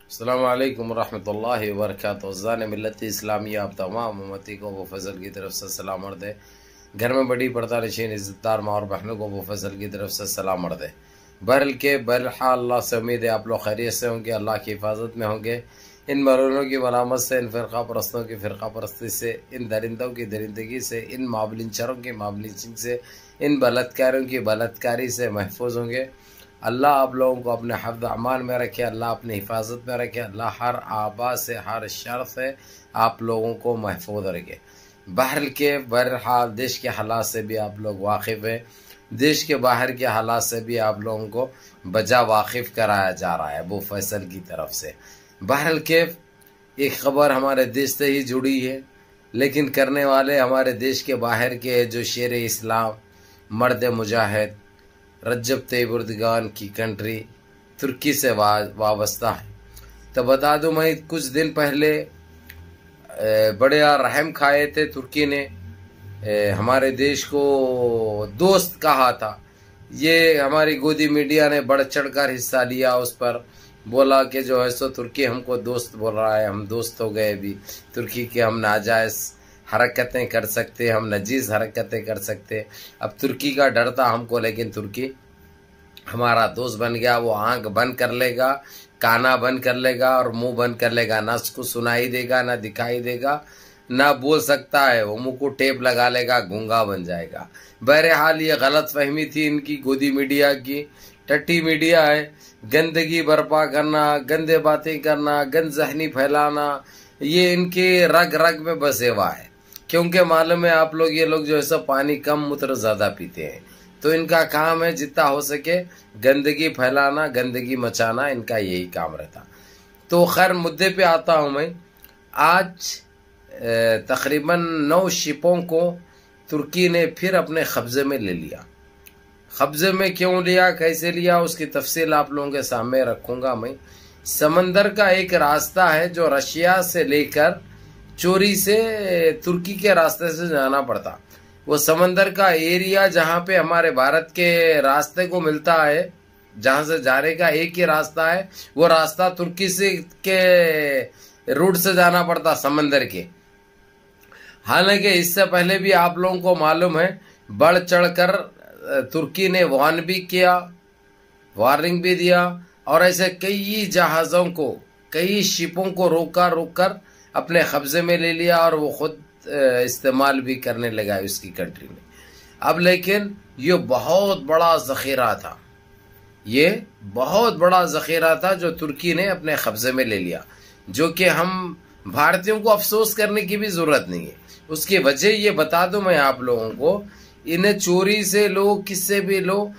अस्सलामुअलैकुम रहमतुल्लाहि व बरकातुहू। ज़ान मिल्लत इस्लामिया आप तमाम उम्मती को वो फजल की तरफ से सलाम अर्द है। घर में बड़ी पर्दा नशीन इज़्ज़तदार माँ और बहनों को वो फजल की तरफ से सलाम अर्द है। बहरहाल अल्लाह से उम्मीद है आप लोग खैरियत से होंगे, अल्लाह की हिफाजत में होंगे। इन मरूनों की मलामत से, इन फ़िरका परस्तों की फ़िरका परस्ती से, इन दरिंदों की दरिंदगी से, इन मावलिनचरों की मावलिनचिंग से, इन बलात्कारियों की बलात्कारी से महफूज होंगे। अल्लाह आप लोगों को अपने हफ्ज़ अमान में रखे, अल्लाह अपनी हिफाजत में रखे, अल्लाह हर आबा से, हर शर से आप लोगों को महफूज रखे। बहरहाल देश के हालात से भी आप लोग वाकिफ़ हैं, देश के बाहर के हालात से भी आप लोगों को बजा वाकिफ़ कराया जा रहा है अबू फैसल की तरफ से। एक ख़बर हमारे देश से ही जुड़ी है, लेकिन करने वाले हमारे देश के बाहर के जो शेर इस्लाम, मर्द मुजाहिद रज्जब तैयब एर्दोगान की कंट्री तुर्की से वाबस्ता है। तो बता दूं, मैं कुछ दिन पहले बड़े रहम खाए थे। तुर्की ने हमारे देश को दोस्त कहा था। ये हमारी गोदी मीडिया ने बढ़ चढ़ कर हिस्सा लिया, उस पर बोला कि जो है सो तुर्की हमको दोस्त बोल रहा है, हम दोस्त हो गए। अभी तुर्की के हम नाजायज़ हरकतें कर सकते, हम नजीज हरकतें कर सकते। अब तुर्की का डर था हमको, लेकिन तुर्की हमारा दोस्त बन गया। वो आंख बंद कर लेगा, काना बंद कर लेगा और मुंह बंद कर लेगा, ना उसको सुनाई देगा, ना दिखाई देगा, ना बोल सकता है। वो मुंह को टेप लगा लेगा, गूंगा बन जाएगा। बहरहाल ये गलत फहमी थी इनकी गोदी मीडिया की। टट्टी मीडिया है, गंदगी बर्पा करना, गंदे बातें करना, गंद जहनी फैलाना, ये इनके रग रग में बसे हुआ है। क्योंकि मालूम है आप लोग, ये लोग जो है सब पानी कम मूत्र ज़्यादा पीते हैं, तो इनका काम है जितना हो सके गंदगी फैलाना, गंदगी मचाना, इनका यही काम रहता। तो खैर मुद्दे पे आता हूँ मैं। आज तकरीबन 9 शिपों को तुर्की ने फिर अपने कब्जे में ले लिया। कब्जे में क्यों लिया, कैसे लिया, उसकी तफसील आप लोगों के सामने रखूंगा मैं। समंदर का एक रास्ता है जो रशिया से लेकर चोरी से तुर्की के रास्ते से जाना पड़ता। वो समंदर का एरिया जहाँ पे हमारे भारत के रास्ते को मिलता है, जहाँ से जाने का एक ही रास्ता है, वो रास्ता तुर्की से के रूट से जाना पड़ता समंदर के। हालांकि इससे पहले भी आप लोगों को मालूम है, बढ़ चढ़कर तुर्की ने वार्न भी किया, वार्निंग भी दिया, और ऐसे कई जहाज़ों को, कई शिपों को रोक कर अपने कब्जे में ले लिया, और वो खुद इस्तेमाल भी करने लगा उसकी कंट्री में। अब लेकिन ये बहुत बड़ा ज़ख़ीरा था, ये बहुत बड़ा ज़ख़ीरा था जो तुर्की ने अपने कब्जे में ले लिया, जो कि हम भारतीयों को अफसोस करने की भी ज़रूरत नहीं है। उसकी वजह ये बता दूं मैं आप लोगों को, इन्हें चोरी से लो, किससे भी लो,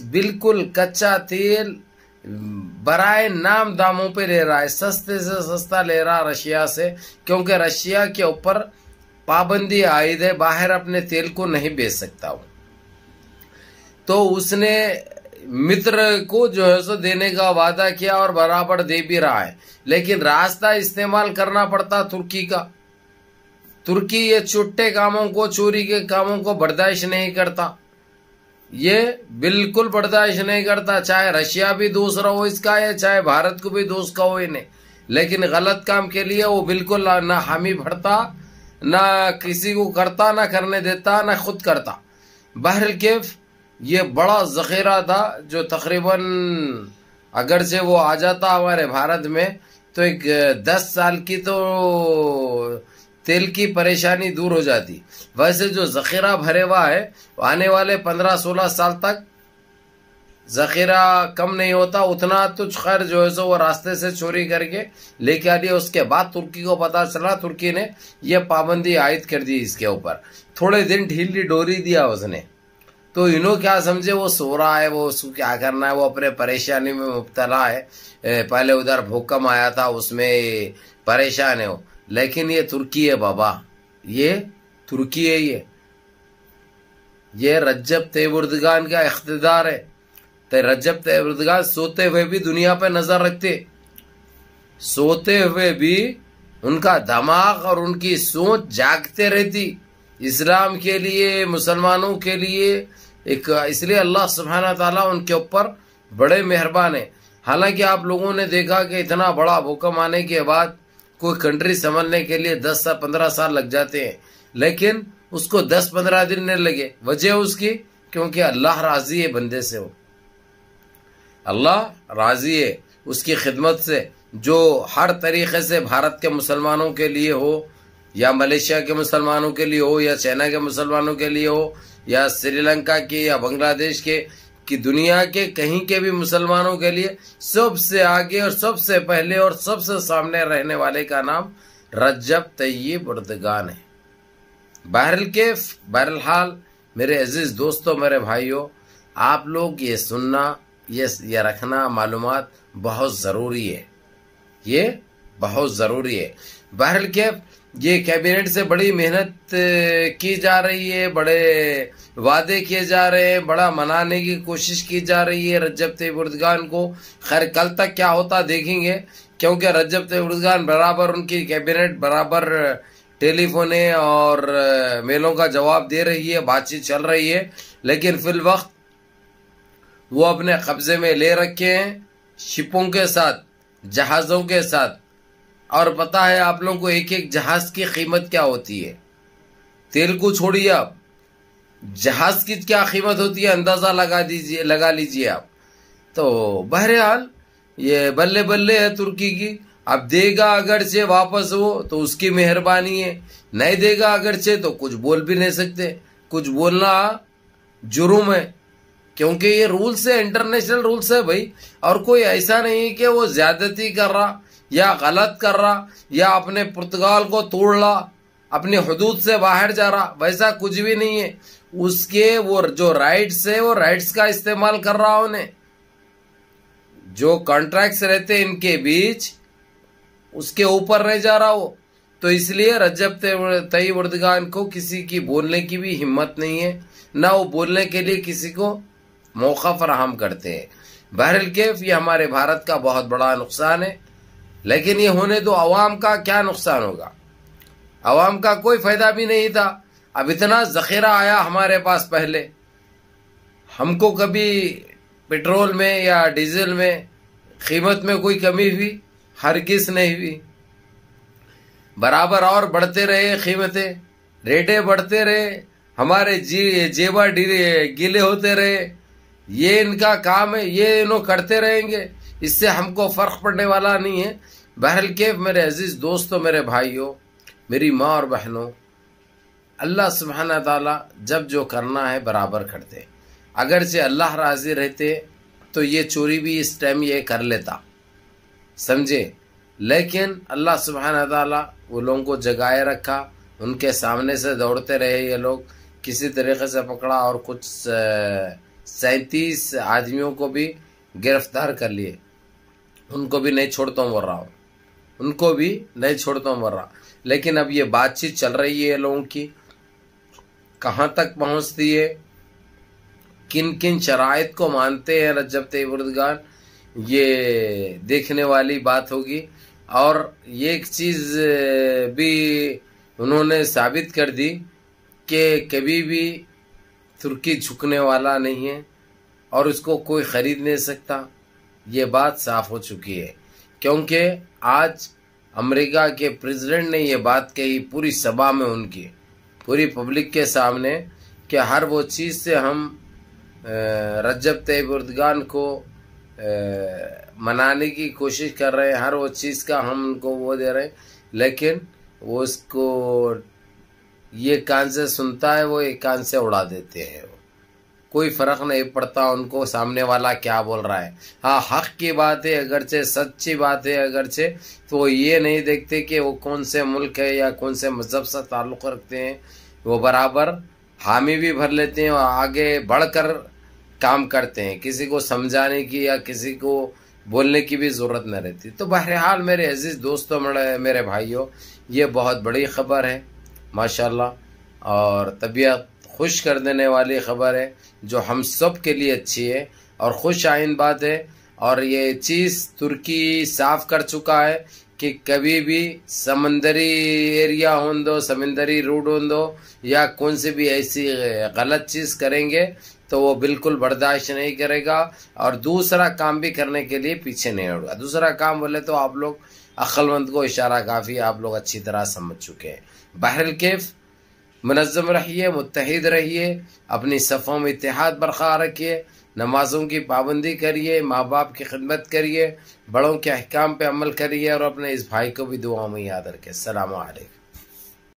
बिल्कुल कच्चा तेल बराए नाम दामों पे ले रहा है, सस्ते से सस्ता ले रहा रशिया से, क्योंकि रशिया के ऊपर पाबंदी आयद है, बाहर अपने तेल को नहीं बेच सकता वो। तो उसने मित्र को जो है सो देने का वादा किया और बराबर दे भी रहा है, लेकिन रास्ता इस्तेमाल करना पड़ता तुर्की का। तुर्की ये छुट्टे कामों को, चोरी के कामों को बर्दाश्त नहीं करता, ये बिल्कुल बर्दाश्त नहीं करता। चाहे रशिया भी दोस्त रहो इसका है, चाहे भारत को भी दोस्त कहो इन्हें, लेकिन गलत काम के लिए वो बिल्कुल ना हामी भरता, ना किसी को करता, ना करने देता, ना खुद करता। बहरहाल ये बड़ा ज़ख़ीरा था जो तकरीबन अगर से वो आ जाता हमारे भारत में, तो एक 10 साल की तो तेल की परेशानी दूर हो जाती। वैसे जो ज़ख़ीरा भरे हुआ है, आने वाले 15-16 साल तक ज़ख़ीरा कम नहीं होता उतना। तो खैर जो है सो वो रास्ते से चोरी करके लेके आ लिया। उसके बाद तुर्की को पता चला, तुर्की ने ये पाबंदी आयद कर दी इसके ऊपर। थोड़े दिन ढीली डोरी दिया उसने, तो इन्हों क्या समझे वो सो रहा है, वो उसको क्या करना है, वो अपने परेशानी में मुब्तला है। पहले उधर भूकंप आया था, उसमें परेशान है वो, लेकिन ये तुर्की है बाबा, ये तुर्की है। ये रज्जब तैयब एर्दोगान का इख्तिदार है। तो रज्जब तैयब एर्दोगान सोते हुए भी दुनिया पे नजर रखते, सोते हुए भी उनका दिमाग और उनकी सोच जागते रहती इस्लाम के लिए, मुसलमानों के लिए। एक इसलिए अल्लाह सुब्हानहू व तआला उनके ऊपर बड़े मेहरबान है। हालांकि आप लोगों ने देखा कि इतना बड़ा भूकंप आने के बाद कोई कंट्री संभलने के लिए 10 से 15 साल लग जाते हैं, लेकिन उसको 10-15 दिन नहीं लगे। वजह उसकी, क्योंकि अल्लाह राजी है बंदे से, वो अल्लाह राजी है उसकी खिदमत से, जो हर तरीके से भारत के मुसलमानों के लिए हो, या मलेशिया के मुसलमानों के लिए हो, या चाइना के मुसलमानों के लिए हो, या श्रीलंका के या बांग्लादेश के, कि दुनिया के कहीं के भी मुसलमानों के लिए सबसे आगे और सबसे पहले और सबसे सामने रहने वाले का नाम रज्जब तय्यब उर्दगान है। बहरहाल मेरे अजीज दोस्तों, मेरे भाइयों, आप लोग ये सुनना, ये रखना मालूमात बहुत ज़रूरी है, ये बहुत ज़रूरी है। बहरहाल ये कैबिनेट से बड़ी मेहनत की जा रही है, बड़े वादे किए जा रहे हैं, बड़ा मनाने की कोशिश की जा रही है रज्जब तय्यब उर्दगान को। खैर कल तक क्या होता देखेंगे, क्योंकि रज्जब तय्यब उर्दगान बराबर उनकी कैबिनेट बराबर टेलीफोने और मेलों का जवाब दे रही है, बातचीत चल रही है, लेकिन फिल वक्त वो अपने कब्जे में ले रखे हैं शिपों के साथ, जहाज़ों के साथ। और पता है आप लोगों को एक एक जहाज की कीमत क्या होती है? तेल को छोड़िए, आप जहाज की क्या कीमत होती है अंदाजा लगा लीजिए आप। तो बहरहाल ये बल्ले बल्ले है तुर्की की। अब देगा अगरचे वापस वो तो उसकी मेहरबानी है, नहीं देगा अगरचे तो कुछ बोल भी नहीं सकते, कुछ बोलना जुर्म है, क्योंकि ये रूल्स है, इंटरनेशनल रूल्स है भाई। और कोई ऐसा नहीं कि वो ज्यादती कर रहा या गलत कर रहा या अपने पुर्तगाल को तोड़ रहा, अपने हदूद से बाहर जा रहा, वैसा कुछ भी नहीं है। उसके वो जो राइट्स है वो राइट्स का इस्तेमाल कर रहा उन्हें, जो कॉन्ट्रैक्ट्स रहते हैं इनके बीच उसके ऊपर रह जा रहा वो। तो इसलिए रज्जब तय्यब उर्दगान को किसी की बोलने की भी हिम्मत नहीं है, ना वो बोलने के लिए किसी को मौका फराहम करते हैं। बहरहाल ये हमारे भारत का बहुत बड़ा नुकसान है, लेकिन ये होने दो। अवाम का क्या नुकसान होगा? अवाम का कोई फायदा भी नहीं था। अब इतना जखीरा आया हमारे पास, पहले हमको कभी पेट्रोल में या डीजल में कीमत में कोई कमी हुई? हरगिज नहीं हुई, बराबर और बढ़ते रहे कीमतें, रेटें बढ़ते रहे, हमारे जेबा गीले होते रहे। ये इनका काम है, ये इन्हों करते रहेंगे, इससे हमको फर्क पड़ने वाला नहीं है। बहरहाल मेरे अजीज दोस्तों, मेरे भाइयों, मेरी माँ और बहनों, अल्लाह सुब्हाना ताला जब जो करना है बराबर करते। अगर से अल्लाह राजी रहते तो ये चोरी भी इस टाइम ये कर लेता, समझे। लेकिन अल्लाह सुब्हाना ताला वो लोगों को जगाए रखा, उनके सामने से दौड़ते रहे ये लोग, किसी तरीके से पकड़ा और कुछ 37 आदमियों को भी गिरफ्तार कर लिए। उनको भी नहीं छोड़ता हूँ बोल रहा हूँ, उनको भी नहीं छोड़ता हूँ बोल रहा। लेकिन अब ये बातचीत चल रही है लोगों की, कहाँ तक पहुँचती है, किन किन शराइत को मानते हैं रज्जब तय्यब उर्दगान, ये देखने वाली बात होगी। और ये एक चीज़ भी उन्होंने साबित कर दी कि कभी भी तुर्की झुकने वाला नहीं है और उसको कोई ख़रीद नहीं सकता। ये बात साफ हो चुकी है, क्योंकि आज अमेरिका के प्रेसिडेंट ने ये बात कही पूरी सभा में, उनकी पूरी पब्लिक के सामने, कि हर वो चीज़ से हम रज्जब तय्यब उर्दगान को मनाने की कोशिश कर रहे हैं, हर वो चीज़ का हम उनको वो दे रहे हैं, लेकिन वो उसको ये कान से सुनता है, वो एक कान से उड़ा देते हैं। कोई फ़र्क नहीं पड़ता उनको सामने वाला क्या बोल रहा है। हाँ, हक की बात है, अगरचे सच्ची बात है अगरचे, तो वो ये नहीं देखते कि वो कौन से मुल्क है या कौन से मज़हब से ताल्लुक़ रखते हैं। वो बराबर हामी भी भर लेते हैं और आगे बढ़कर काम करते हैं, किसी को समझाने की या किसी को बोलने की भी ज़रूरत न रहती। तो बहरहाल मेरे अजीज़ दोस्तों, मेरे भाइयों, ये बहुत बड़ी ख़बर है माशाल्लाह, और तबीयत खुश कर देने वाली ख़बर है, जो हम सब के लिए अच्छी है और खुश आइन बात है। और ये चीज़ तुर्की साफ कर चुका है कि कभी भी समंदरी एरिया हों दो, समंदरी रूट हों दो, या कौन सी भी ऐसी गलत चीज़ करेंगे तो वो बिल्कुल बर्दाश्त नहीं करेगा और दूसरा काम भी करने के लिए पीछे नहीं होगा। दूसरा काम बोले तो आप लोग अक्लमंद को इशारा काफ़ी आप लोग अच्छी तरह समझ चुके हैं। बहरल कैफ मुनज़्ज़म रहिए, मुत्तहिद रहिए, अपनी सफ़ों में इत्तेहाद बरकरार रखिए, नमाज़ों की पाबंदी करिए, माँ बाप की खिदमत करिए, बड़ों के अहकाम पे अमल करिए और अपने इस भाई को भी दुआओं में याद रखिए। अस्सलामु अलैकुम।